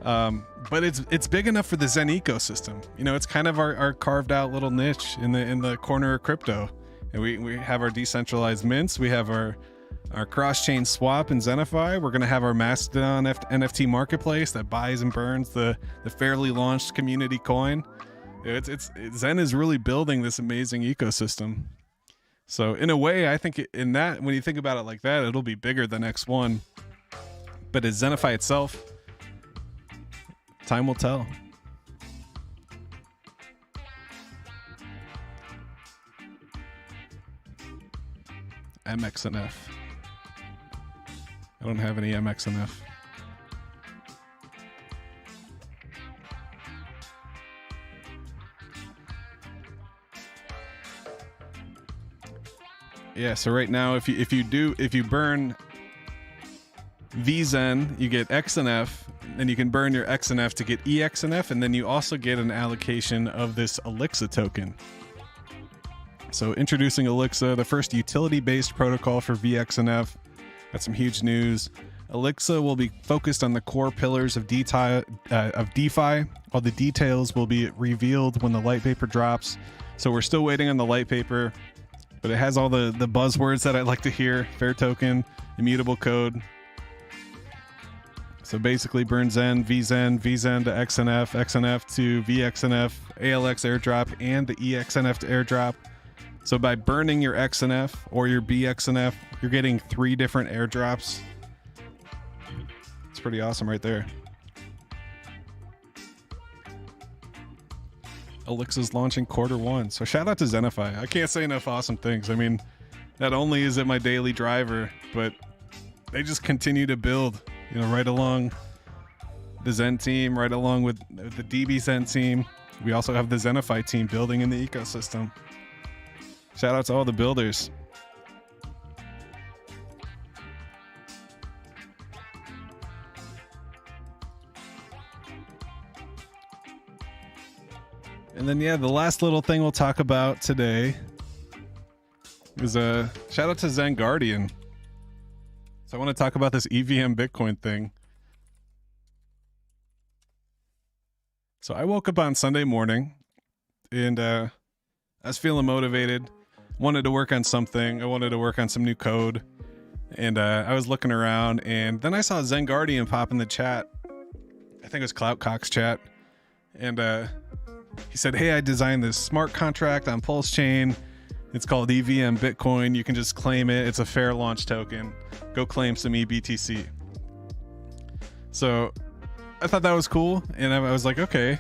But it's big enough for the Zen ecosystem. You know, it's kind of our carved out little niche in the corner of crypto. And we have our decentralized mints. We have our cross-chain swap in Zenify. We're going to have our Mastodon NFT marketplace that buys and burns the fairly launched community coin. Zen is really building this amazing ecosystem. So in a way, I think when you think about it like that, it'll be bigger than X1. But as Zenify itself, time will tell. MXNF. I don't have any MXNF. Yeah, so right now if you burn VZen, you get XNF, then you can burn your XNF to get EXNF, and then you also get an allocation of this Elixa token. So introducing Elixa, the first utility-based protocol for VXNF. That's some huge news. Elixa will be focused on the core pillars of DeFi. All the details will be revealed when the light paper drops. So we're still waiting on the light paper, but it has all the buzzwords that I like to hear. Fair token, immutable code. So basically burn Zen, VZen to XNF, XNF to VXNF, ALX airdrop, and the EXNF to airdrop. So by burning your XNF or your BXNF, you're getting 3 different airdrops. It's pretty awesome right there. Elixa's launching Q1. So shout out to Zenify. I can't say enough awesome things. I mean, not only is it my daily driver, but they just continue to build, you know, right along the Zen team, right along with the DB Zen team. We also have the Zenify team building in the ecosystem. Shout out to all the builders. And then, yeah, the last little thing we'll talk about today is a shout out to Zen Guardian. So I want to talk about this EVM Bitcoin thing. So I woke up on Sunday morning and I was feeling motivated, wanted to work on something. I wanted to work on some new code. And I was looking around, and then I saw Zen Guardian pop in the chat. I think it was Cloutcock's chat. And he said, hey, I designed this smart contract on Pulse Chain. It's called EVM Bitcoin. You can just claim it. It's a fair launch token. Go claim some EBTC. So I thought that was cool. And I was like, okay,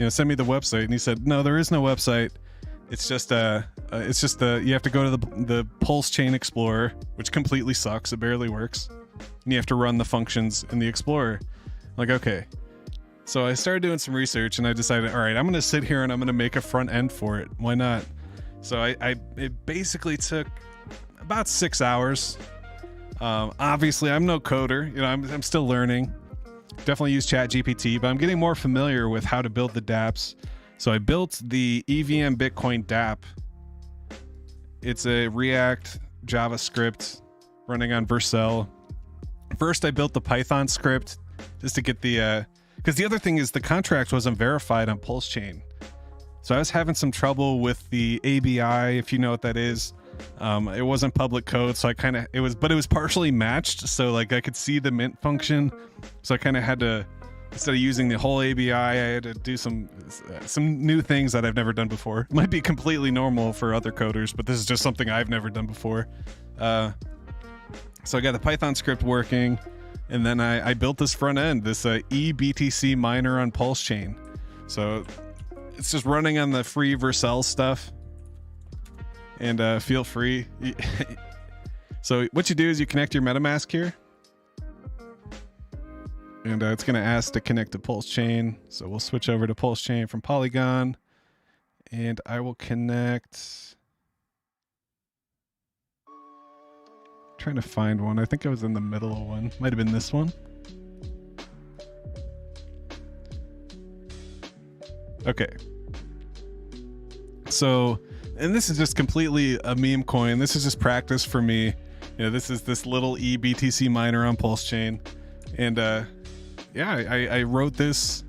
send me the website. And he said, no, there is no website. It's just you have to go to the Pulse Chain Explorer, which completely sucks. It barely works. And you have to run the functions in the Explorer. Like, okay. So I started doing some research and I decided, all right, I'm going to sit here and I'm going to make a front end for it. Why not? So it basically took about 6 hours. Obviously I'm no coder, I'm still learning. Definitely use ChatGPT, but I'm getting more familiar with how to build the dApps. So I built the EVM Bitcoin dApp. It's a React JavaScript running on Vercel. First, I built the Python script just to get the, because the other thing is the contract wasn't verified on Pulse Chain. So I was having some trouble with the ABI, if you know what that is. It wasn't public code, so it was partially matched. So like I could see the mint function. So I kind of had to, instead of using the whole ABI, I had to do some new things that I've never done before. It might be completely normal for other coders, but this is just something I've never done before. So I got the Python script working, and then I built this front end, this eBTC miner on Pulse Chain. So it's just running on the free Vercel stuff, and feel free. So what you do is you connect your MetaMask here. And it's going to ask to connect to Pulse Chain. So we'll switch over to Pulse Chain from Polygon. And I will connect. Trying to find one. I think I was in the middle of one. Might have been this one. Okay. So, and this is just completely a meme coin. This is just practice for me. This is this little eBTC miner on Pulse Chain. And, yeah, I wrote this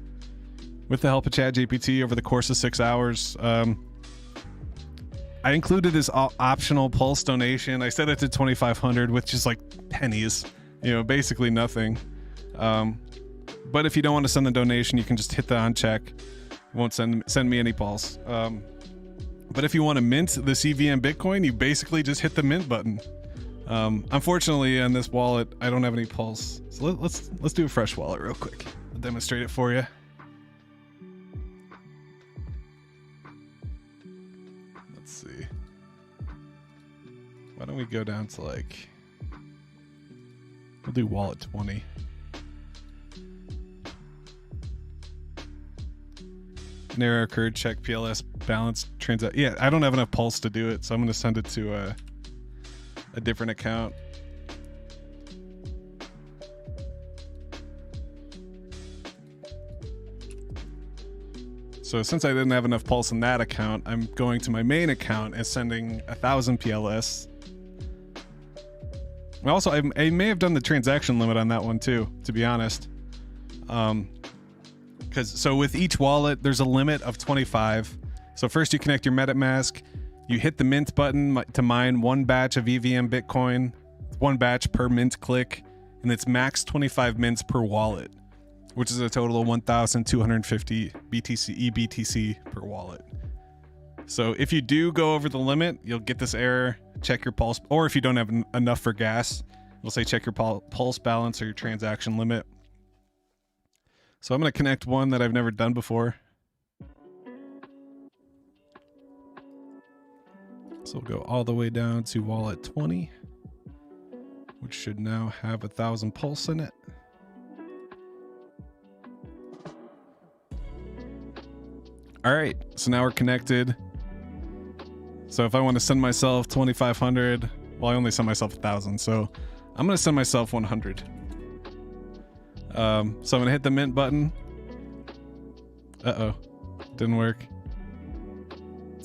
with the help of ChatGPT over the course of 6 hours. I included this optional Pulse donation. I set it to 2,500, which is like pennies, basically nothing. But if you don't want to send the donation, you can just hit the uncheck. It won't send me any Pulse. But if you want to mint this EVM Bitcoin, you basically just hit the mint button. Unfortunately, on this wallet, I don't have any Pulse. So let's do a fresh wallet real quick. I'll demonstrate it for you. Let's see. Why don't we go down to we'll do wallet 20. An error occurred, check PLS balance transact. Yeah, I don't have enough Pulse to do it, so I'm going to send it to a different account. So since I didn't have enough Pulse in that account, I'm going to my main account and sending 1,000 PLS. Also, I may have done the transaction limit on that one too, to be honest. So with each wallet, there's a limit of 25. So first you connect your MetaMask, you hit the mint button to mine one batch of EVM Bitcoin, one batch per mint click, and it's max 25 mints per wallet, which is a total of 1,250 eBTC per wallet. So if you do go over the limit, you'll get this error, check your Pulse, or if you don't have enough for gas, it'll say check your Pulse balance or your transaction limit. So I'm going to connect one that I've never done before. So we'll go all the way down to wallet 20, which should now have 1,000 Pulse in it. All right, so now we're connected. So if I want to send myself 2,500, well, I only send myself 1,000, so I'm going to send myself 100. So I'm going to hit the mint button. Uh-oh, didn't work.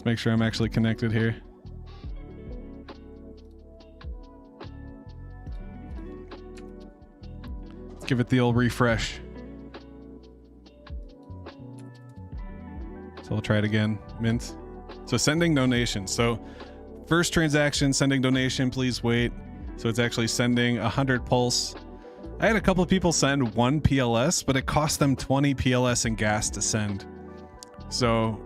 make sure I'm actually connected here. Let's give it the old refresh. So we'll try it again. Mint. So sending donation. So first transaction, sending donation, please wait. So it's actually sending 100 pulse. I had a couple of people send 1 PLS, but it cost them 20 PLS and gas to send. So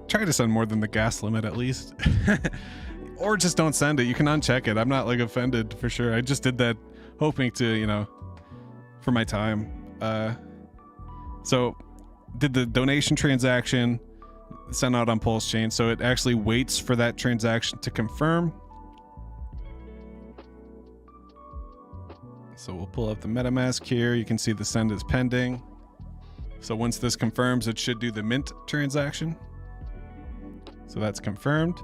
try to send more than the gas limit at least. Or just don't send it. You can uncheck it. I'm not like offended for sure. I just did that hoping to, you know, for my time. So did the donation transaction, sent out on Pulse Chain. So it actually waits for that transaction to confirm. So we'll pull up the MetaMask here. You can see the send is pending. So once this confirms, it should do the mint transaction. So that's confirmed.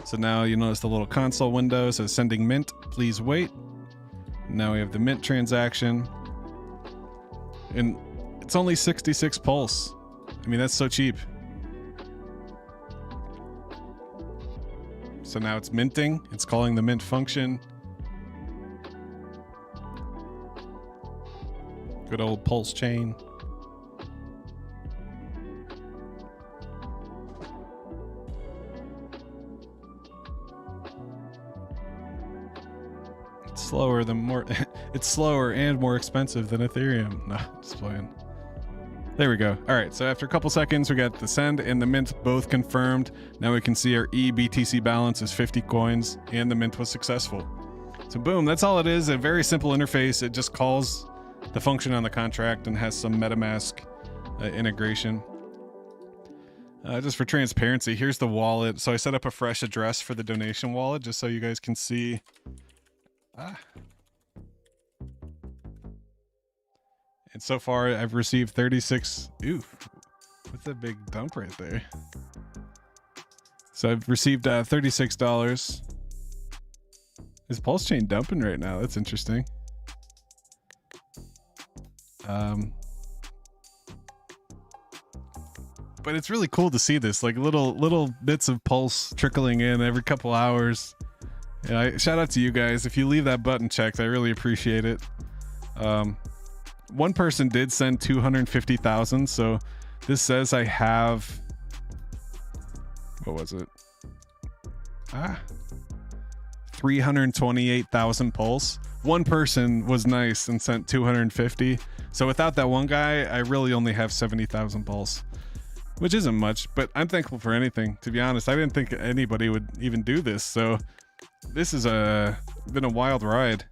So now you notice the little console window says sending mint, please wait. Now we have the mint transaction. And it's only 66 pulse. I mean, that's so cheap. So now it's minting. It's calling the mint function. Good old Pulse Chain. It's slower than more. It's slower and more expensive than Ethereum. No, just playing. There we go. All right, so after a couple seconds, we got the send and the mint both confirmed. Now we can see our eBTC balance is 50 coins and the mint was successful. So boom, that's all it is. A very simple interface. It just calls the function on the contract and has some MetaMask integration. Just for transparency, here's the wallet. So I set up a fresh address for the donation wallet just so you guys can see. And so far I've received 36. Ooh, what's that big dump right there? So I've received $36. Is Pulse Chain dumping right now? That's interesting. But it's really cool to see this, like little bits of pulse trickling in every couple hours. Yeah, shout out to you guys. If you leave that button checked, I really appreciate it. One person did send 250,000. So this says I have, what was it? 328,000 pulse. One person was nice and sent 250. So without that one guy, I really only have 70,000 pulse, which isn't much, but I'm thankful for anything. To be honest, I didn't think anybody would even do this. So this has been a wild ride.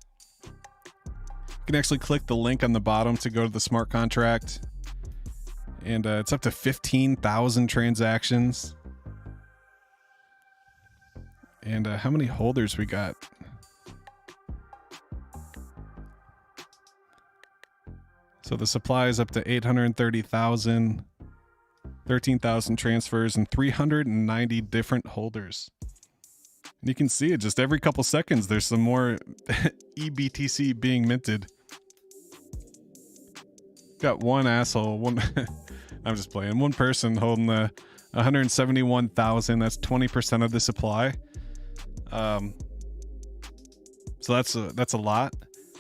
You can actually click the link on the bottom to go to the smart contract. And it's up to 15,000 transactions. And how many holders we got? So the supply is up to 830,000, 13,000 transfers, and 390 different holders. And you can see it just every couple seconds. There's some more eBTC being minted. Got one asshole. I'm just playing. One person holding 171,000. That's 20% of the supply. So that's a lot.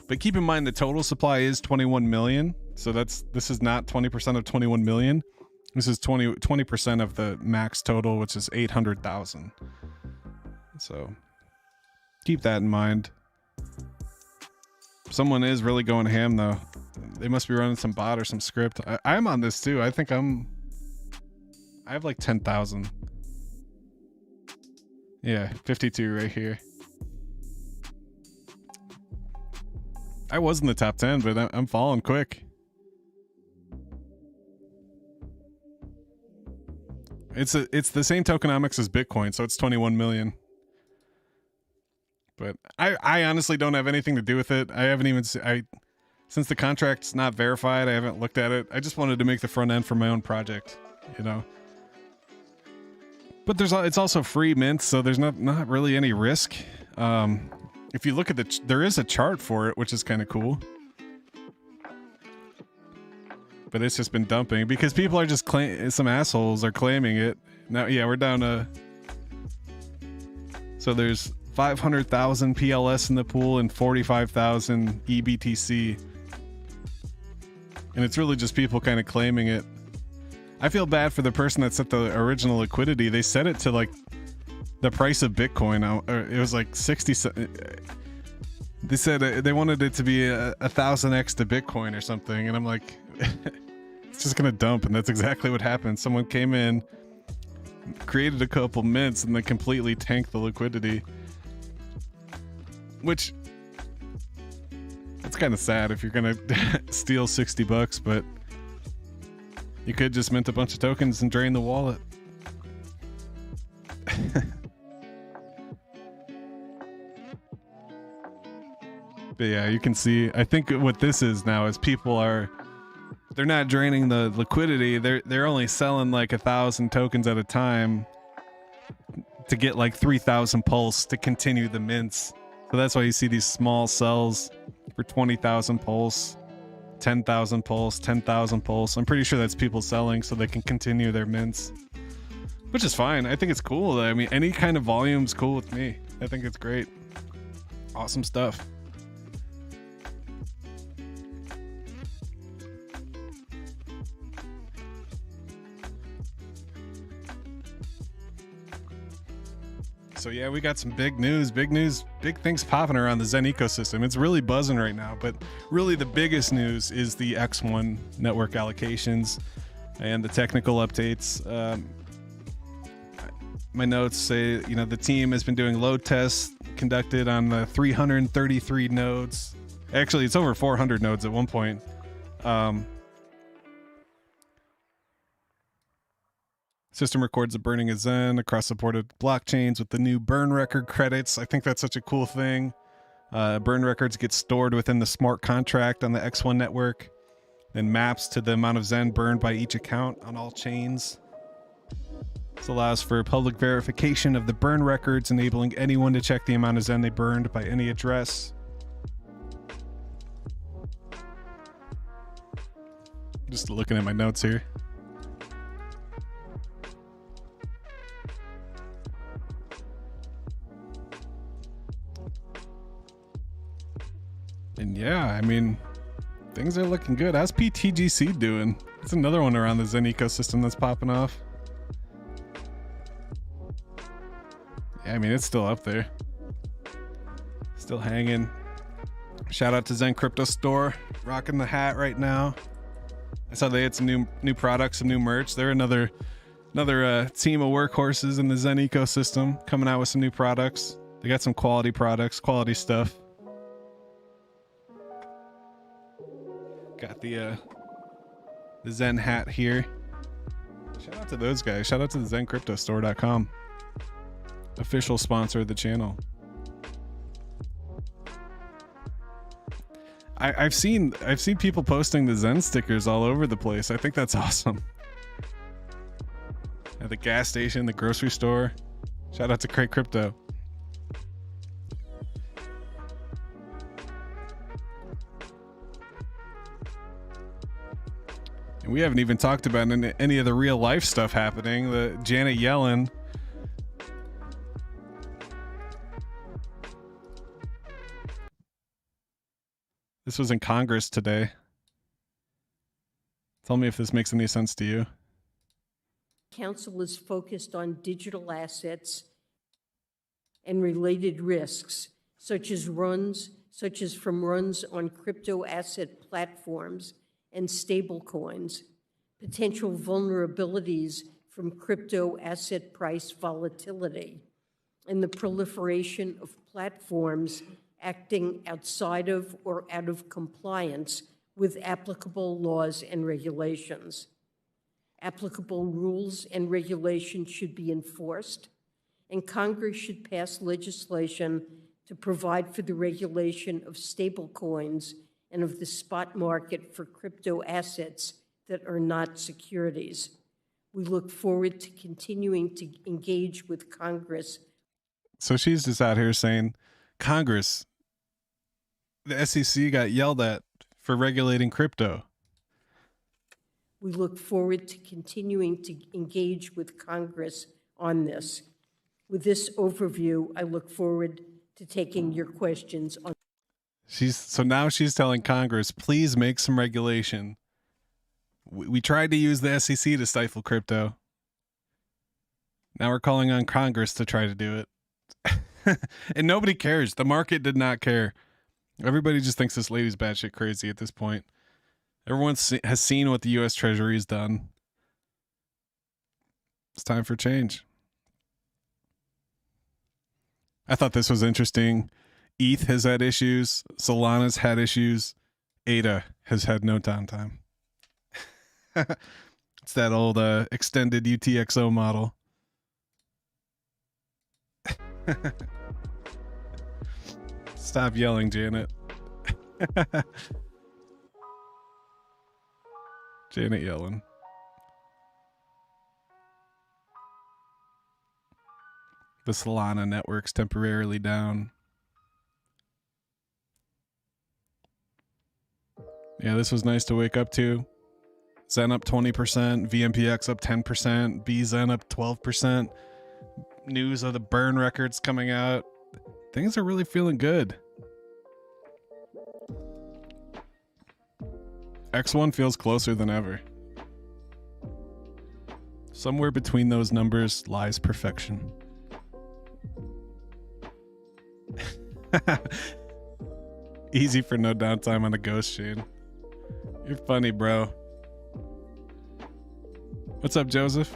But keep in mind the total supply is 21 million. So this is not 20% of 21 million. This is 20% of the max total, which is 800,000. So keep that in mind. Someone is really going ham though. They must be running some bot or some script. I'm on this too. I think I have like 10,000. Yeah, 52 right here. I was in the top 10, but I'm falling quick. It's the same tokenomics as Bitcoin, so it's 21 million. But I honestly don't have anything to do with it. I haven't even since the contract's not verified, I haven't looked at it. I just wanted to make the front end for my own project, you know. But it's also free mint, so there's not really any risk. If you look at there is a chart for it, which is kind of cool. but it's just been dumping because people are just some assholes are claiming it. Now, yeah, we're down to, so there's 500,000 PLS in the pool and 45,000 EBTC. And it's really just people kind of claiming it. I feel bad for the person that set the original liquidity. They set it to like the price of Bitcoin. It was like 60. They said they wanted it to be 1,000x to Bitcoin or something. And I'm like, it's just going to dump. And that's exactly what happened. Someone came in, created a couple mints, and then completely tanked the liquidity. Which, it's kind of sad if you're going to steal $60, but you could just mint a bunch of tokens and drain the wallet. But yeah, you can see, I think what this is now is they're not draining the liquidity. They're only selling like 1,000 tokens at a time to get like 3,000 pulse to continue the mints. So that's why you see these small sells for 20,000 pulse, 10,000 pulse, 10,000 pulse. I'm pretty sure that's people selling so they can continue their mints, which is fine. I think it's cool. I mean, any kind of volume's cool with me. I think it's great. Awesome stuff. So yeah, we got some big news, big things popping around the Zen ecosystem. It's really buzzing right now, but really the biggest news is the XEN network allocations and the technical updates. My notes say, the team has been doing load tests conducted on the 333 nodes. Actually, it's over 400 nodes at one point. System records the burning of Zen across supported blockchains with the new burn record credits. I think that's such a cool thing. Burn records get stored within the smart contract on the XEN network, then maps to the amount of Zen burned by each account on all chains. This allows for public verification of the burn records, enabling anyone to check the amount of Zen they burned by any address. Just looking at my notes here. And yeah, I mean, things are looking good. How's PTGC doing? It's another one around the Zen ecosystem that's popping off. Yeah, I mean, it's still up there. Still hanging. Shout out to Zen Crypto Store, rocking the hat right now. I saw they had some new products, some new merch. They're another team of workhorses in the Zen ecosystem, coming out with some new products. They got some quality products, quality stuff. Got the Zen hat here. Shout out to those guys. Shout out to the zencryptostore.com. Official sponsor of the channel. I've seen people posting the Zen stickers all over the place. I think that's awesome. At the gas station, the grocery store. Shout out to Crate Crypto. And we haven't even talked about any of the real life stuff happening. The Janet Yellen. This was in Congress today. Tell me if this makes any sense to you. Council is focused on digital assets and related risks, such as from runs on crypto asset platforms and stablecoins, potential vulnerabilities from crypto asset price volatility, and the proliferation of platforms acting outside of or out of compliance with applicable laws and regulations. Applicable rules and regulations should be enforced, and Congress should pass legislation to provide for the regulation of stablecoins and of the spot market for crypto assets that are not securities. We look forward to continuing to engage with Congress. So she's just out here saying, Congress, the SEC got yelled at for regulating crypto. We look forward to continuing to engage with Congress on this. With this overview, I look forward to taking your questions on. So now she's telling Congress, please make some regulation. We tried to use the SEC to stifle crypto. Now we're calling on Congress to try to do it. And nobody cares. The market did not care. Everybody just thinks this lady's batshit crazy at this point. Everyone has seen what the U.S. Treasury has done. It's time for change. I thought this was interesting. ETH has had issues. Solana's had issues. ADA has had no downtime. It's that old extended UTXO model. Stop yelling, Janet. Janet yelling. The Solana network's temporarily down. Yeah, this was nice to wake up to. Zen up 20%, VMPX up 10%, BZen up 12%. News of the burn records coming out. Things are really feeling good. X1 feels closer than ever. Somewhere between those numbers lies perfection. Easy for no downtime on the ghost chain. You're funny, bro. What's up, Joseph?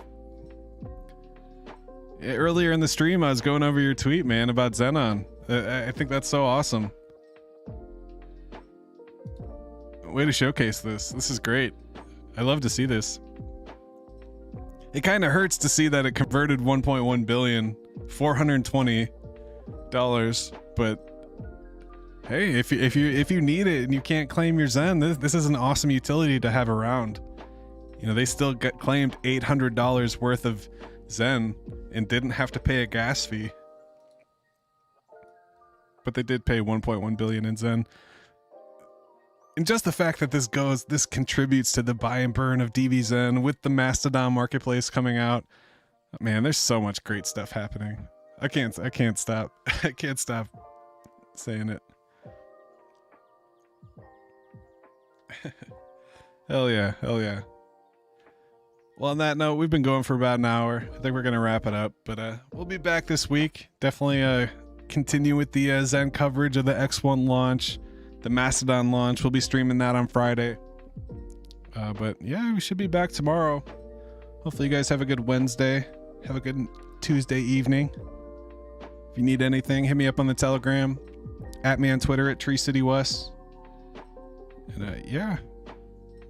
Yeah, earlier in the stream, I was going over your tweet, man, about Xenon. I think that's so awesome. Way to showcase this. This is great. I love to see this. It kind of hurts to see that it converted 1.1 billion, $420, but hey, if you need it and you can't claim your Zen, this is an awesome utility to have around. You know, they still claimed $800 worth of Zen and didn't have to pay a gas fee. But they did pay 1.1 billion in Zen. And just the fact that this contributes to the buy and burn of DBZen with the Mastodon marketplace coming out. Man, there's so much great stuff happening. I can't stop. I can't stop saying it. Hell yeah, hell yeah. Well, on that note, we've been going for about an hour. I think we're gonna wrap it up, but we'll be back this week. Definitely continue with the Zen coverage of the X1 launch, the Mastodon launch. We'll be streaming that on Friday. But yeah, we should be back tomorrow. Hopefully you guys have a good Wednesday. Have a good Tuesday evening. If you need anything, hit me up on the Telegram. At me on Twitter at TreeCityWest. And yeah,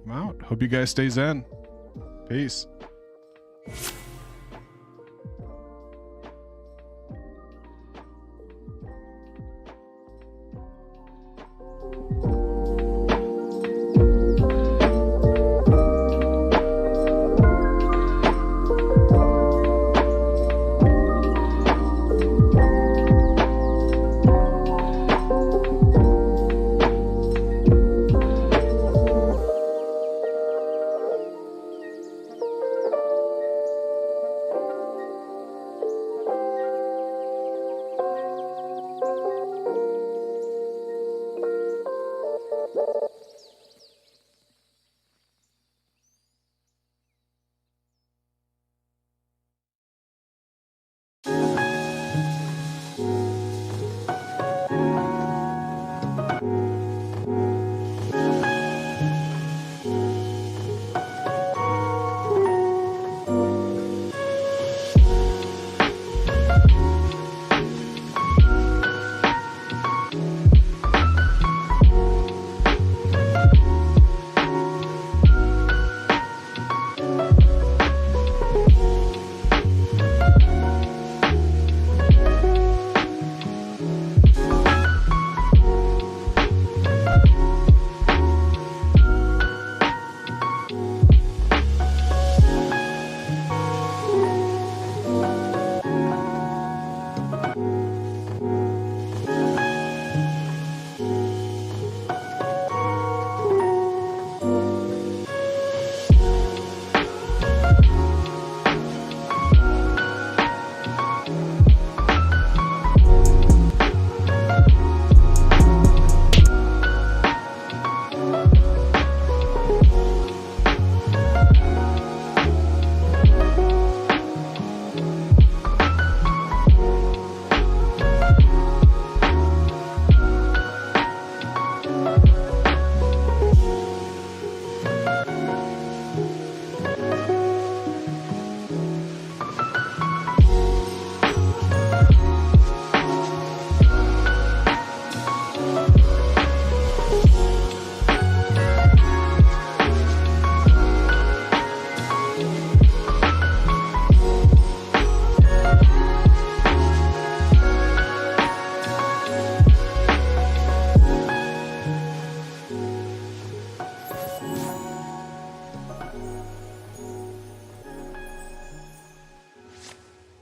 I'm out. Hope you guys stay Zen. Peace.